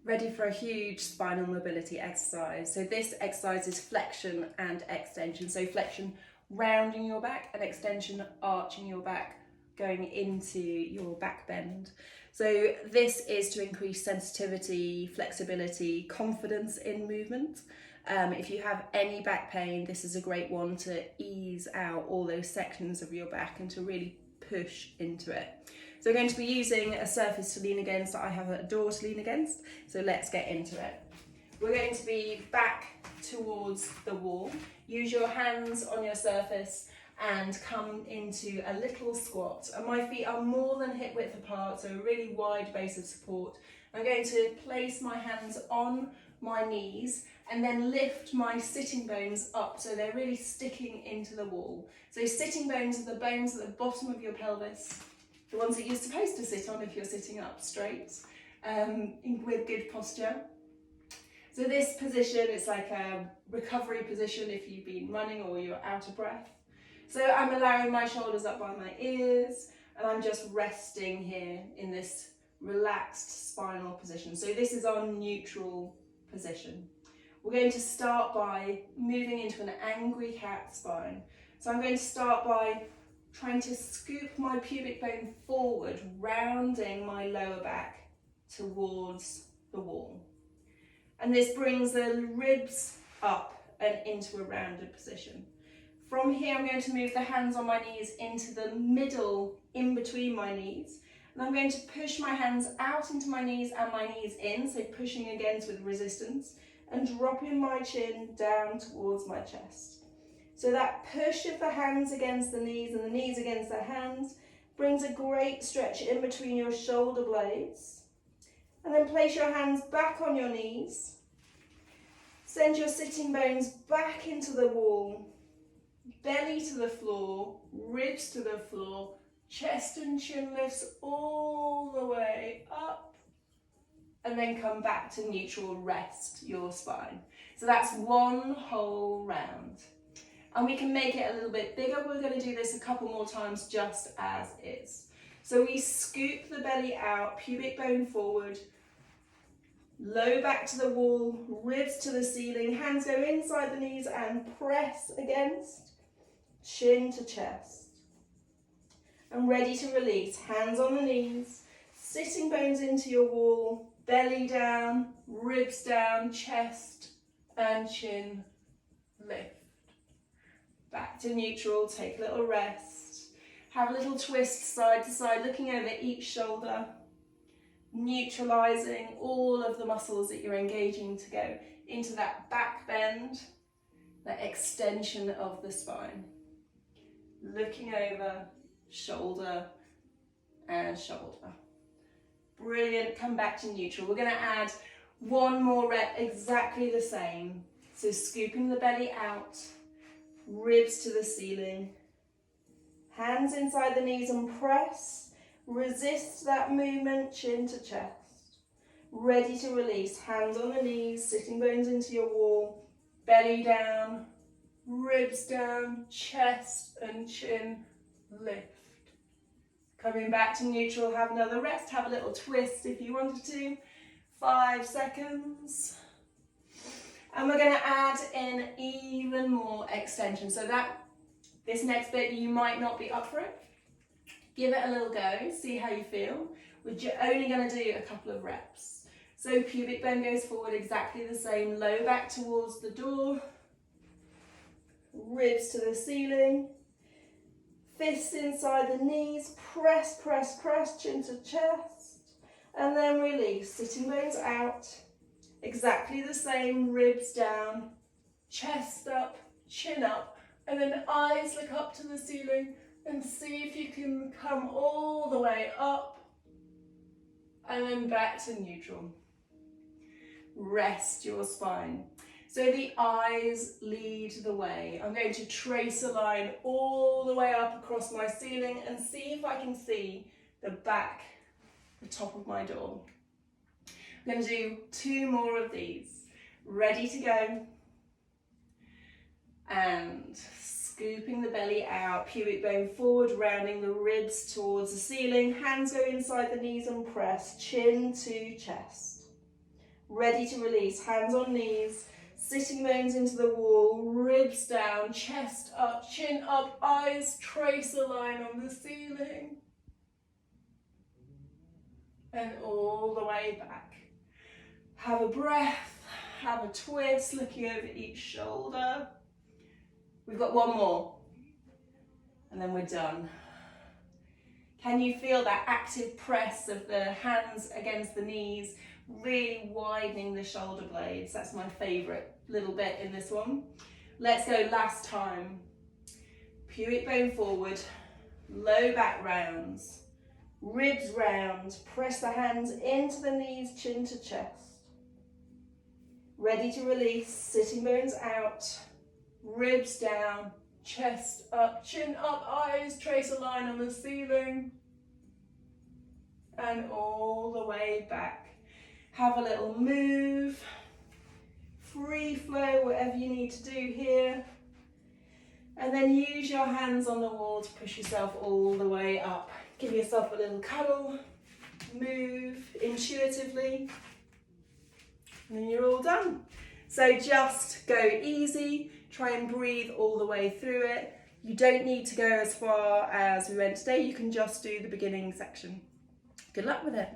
Ready for a huge spinal mobility exercise. So this exercise is flexion and extension. So flexion rounding your back and extension arching your back, going into your back bend. So this is to increase sensitivity, flexibility, confidence in movement. If you have any back pain, this is a great one to ease out all those sections of your back and to really push into it. So we're going to be using a surface to lean against. I have a door to lean against, so let's get into it. We're going to be back towards the wall. Use your hands on your surface and come into a little squat. And my feet are more than hip width apart, so a really wide base of support. I'm going to place my hands on my knees and then lift my sitting bones up so they're really sticking into the wall. So sitting bones are the bones at the bottom of your pelvis, the ones that you're supposed to sit on if you're sitting up straight, with good posture. So this position is like a recovery position if you've been running or you're out of breath. So I'm allowing my shoulders up by my ears and I'm just resting here in this relaxed spinal position. So this is our neutral position. We're going to start by moving into an angry cat spine. So I'm going to start by trying to scoop my pubic bone forward, rounding my lower back towards the wall. And this brings the ribs up and into a rounded position. From here, I'm going to move the hands on my knees into the middle, in between my knees. And I'm going to push my hands out into my knees and my knees in, so pushing against with resistance, and dropping my chin down towards my chest. So that push of the hands against the knees and the knees against the hands brings a great stretch in between your shoulder blades. And then place your hands back on your knees. Send your sitting bones back into the wall. Belly to the floor, ribs to the floor, chest and chin lifts all the way up. And then come back to neutral, rest your spine. So that's one whole round. And we can make it a little bit bigger. We're going to do this a couple more times just as is. So we scoop the belly out, pubic bone forward, low back to the wall, ribs to the ceiling, hands go inside the knees and press against, chin to chest. And ready to release, hands on the knees, sitting bones into your wall, belly down, ribs down, chest and chin lift. Back to neutral, take a little rest. Have a little twist side to side, looking over each shoulder, neutralizing all of the muscles that you're engaging to go into that back bend, that extension of the spine. Looking over, shoulder and shoulder. Brilliant, come back to neutral. We're going to add one more rep exactly the same. So scooping the belly out, ribs to the ceiling, hands inside the knees and press, resist that movement, chin to chest. Ready to release, hands on the knees, sitting bones into your wall, belly down, ribs down, chest and chin lift. Coming back to neutral, have another rest, have a little twist if you wanted to. 5 seconds. And we're going to add in even more extension. So this next bit, you might not be up for it. Give it a little go, see how you feel. We're only going to do a couple of reps. So pubic bone goes forward exactly the same, low back towards the door, ribs to the ceiling, fists inside the knees, press, press, press, chin to chest, and then release, sitting bones out. Exactly the same, ribs down, chest up, chin up, and then eyes look up to the ceiling and see if you can come all the way up and then back to neutral. Rest your spine. So the eyes lead the way. I'm going to trace a line all the way up across my ceiling and see if I can see the back, the top of my door. I'm going to do 2 more of these. Ready to go. And scooping the belly out, pubic bone forward, rounding the ribs towards the ceiling. Hands go inside the knees and press, chin to chest. Ready to release, hands on knees, sitting bones into the wall, ribs down, chest up, chin up, eyes trace a line on the ceiling. And all the way back. Have a breath, have a twist, looking over each shoulder. We've got one more, and then we're done. Can you feel that active press of the hands against the knees, really widening the shoulder blades? That's my favourite little bit in this one. Let's go last time. Pubic bone forward, low back rounds, ribs round, press the hands into the knees, chin to chest. Ready to release, sitting bones out, ribs down, chest up, chin up, eyes trace a line on the ceiling. And all the way back. Have a little move, free flow, whatever you need to do here. And then use your hands on the wall to push yourself all the way up. Give yourself a little cuddle, move intuitively, and then you're all done. So just go easy, try and breathe all the way through it. You don't need to go as far as we went today, you can just do the beginning section. Good luck with it.